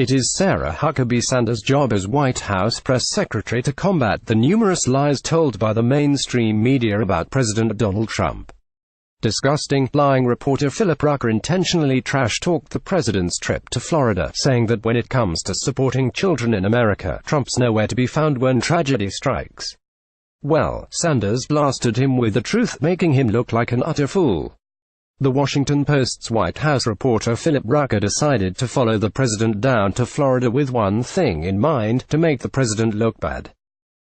It is Sarah Huckabee Sanders' job as White House press secretary to combat the numerous lies told by the mainstream media about President Donald Trump. Disgusting, lying reporter Philip Rucker intentionally trash-talked the president's trip to Florida, saying that when it comes to supporting children in America, Trump's nowhere to be found when tragedy strikes. Well, Sanders blasted him with the truth, making him look like an utter fool. The Washington Post's White House reporter Philip Rucker decided to follow the president down to Florida with one thing in mind: to make the president look bad.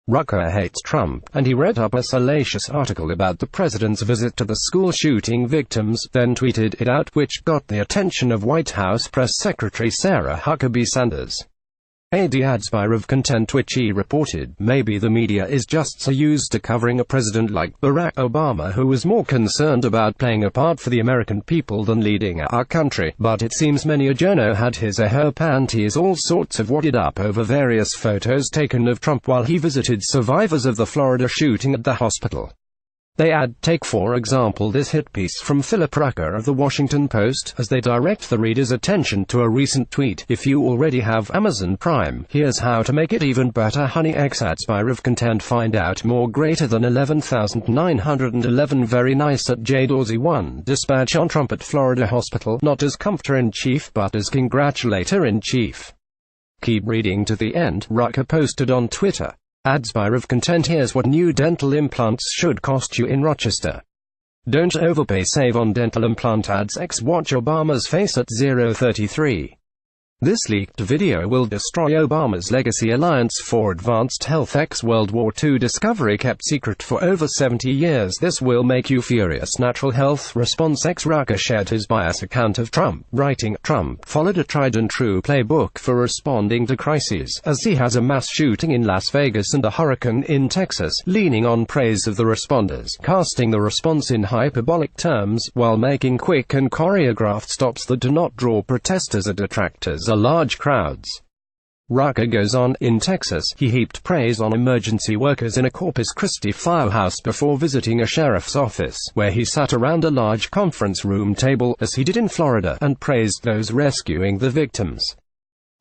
Rucker hates Trump, and he wrote up a salacious article about the president's visit to the school shooting victims, then tweeted it out, which got the attention of White House press secretary Sarah Huckabee Sanders. Adds Buyer of Content, which he reported, maybe the media is just so used to covering a president like Barack Obama, who was more concerned about playing a part for the American people than leading our country, but it seems many a journo had his or her panties all sorts of wadded up over various photos taken of Trump while he visited survivors of the Florida shooting at the hospital. They take for example this hit piece from Philip Rucker of the Washington Post, as they direct the reader's attention to a recent tweet: "If you already have Amazon Prime, here's how to make it even better, honey." Adds Buyer of Content. Find out more. Greater than 11,911 Very nice at JDorsey1. Dispatch on Trump at Florida hospital, not as comforter-in-chief but as congratulator-in-chief. Keep reading to the end, Rucker posted on Twitter. Adds Buyer of Content. Here's what new dental implants should cost you in Rochester. Don't overpay, save on dental implant ads. Watch Obama's face at 033. This leaked video will destroy Obama's legacy. Alliance for Advanced Health. World War II discovery kept secret for over 70 years. This will make you furious. Natural health response. Rucker shared his biased account of Trump, writing, "Trump followed a tried-and-true playbook for responding to crises, as he has a mass shooting in Las Vegas and a hurricane in Texas, leaning on praise of the responders, casting the response in hyperbolic terms, while making quick and choreographed stops that do not draw protesters or detractors or large crowds." Rucker goes on, in Texas, he heaped praise on emergency workers in a Corpus Christi firehouse before visiting a sheriff's office, where he sat around a large conference room table, as he did in Florida, and praised those rescuing the victims.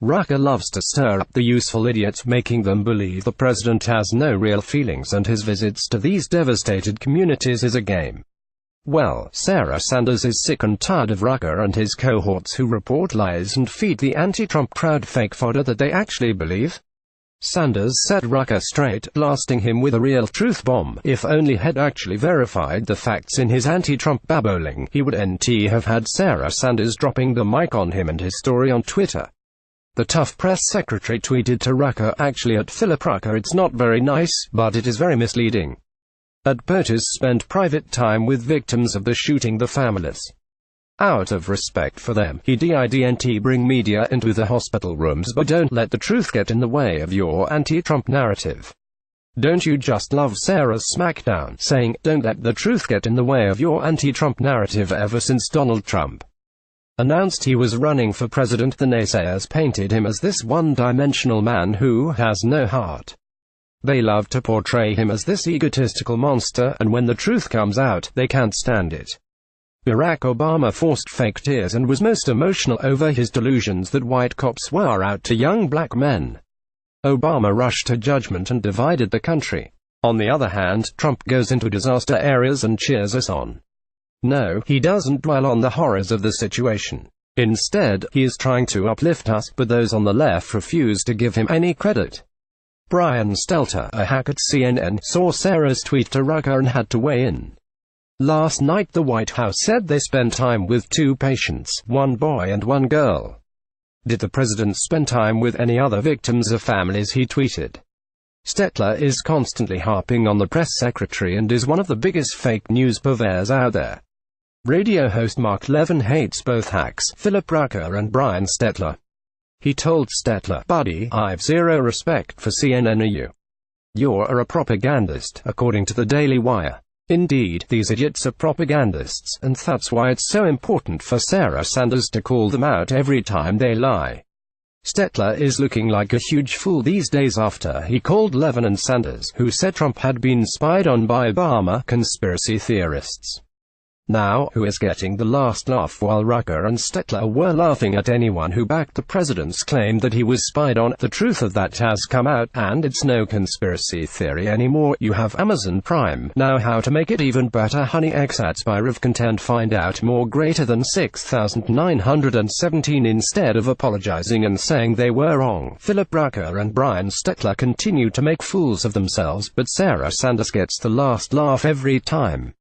Rucker loves to stir up the useful idiots, making them believe the president has no real feelings and his visits to these devastated communities is a game. Well, Sarah Sanders is sick and tired of Rucker and his cohorts who report lies and feed the anti-Trump crowd fake fodder that they actually believe. Sanders set Rucker straight, blasting him with a real truth bomb. If only he'd actually verified the facts in his anti-Trump babbling, he would have had Sarah Sanders dropping the mic on him and his story on Twitter. The tough press secretary tweeted to Rucker, actually at Philip Rucker, "It's not very nice, but it is very misleading. At POTUS spent private time with victims of the shooting, the families. Out of respect for them, he didn't bring media into the hospital rooms, but don't let the truth get in the way of your anti-Trump narrative." Don't you just love Sarah's smackdown, saying, "Don't let the truth get in the way of your anti-Trump narrative"? Ever since Donald Trump announced he was running for president, the naysayers painted him as this one-dimensional man who has no heart. They love to portray him as this egotistical monster, and when the truth comes out, they can't stand it. Barack Obama forced fake tears and was most emotional over his delusions that white cops were out to young black men. Obama rushed to judgment and divided the country. On the other hand, Trump goes into disaster areas and cheers us on. No, he doesn't dwell on the horrors of the situation. Instead, he is trying to uplift us, but those on the left refuse to give him any credit. Brian Stelter, a hack at CNN, saw Sarah's tweet to Rucker and had to weigh in. Last night the White House said they spent time with 2 patients, 1 boy and 1 girl. Did the president spend time with any other victims or families? He tweeted. Stetler is constantly harping on the press secretary and is one of the biggest fake news purveyors out there. Radio host Mark Levin hates both hacks, Philip Rucker and Brian Stetler. He told Stetler, "Buddy, I've zero respect for CNN or you. You're a propagandist," according to the Daily Wire. Indeed, these idiots are propagandists, and that's why it's so important for Sarah Sanders to call them out every time they lie. Stetler is looking like a huge fool these days after he called Levin and Sanders, who said Trump had been spied on by Obama, conspiracy theorists. Now, who is getting the last laugh? While Rucker and Stettler were laughing at anyone who backed the president's claim that he was spied on, the truth of that has come out, and it's no conspiracy theory anymore. You have Amazon Prime. Now how to make it even better? Honey X ads by Rev Content. Find out more. Greater than 6,917. Instead of apologizing and saying they were wrong, Philip Rucker and Brian Stettler continue to make fools of themselves, but Sarah Sanders gets the last laugh every time.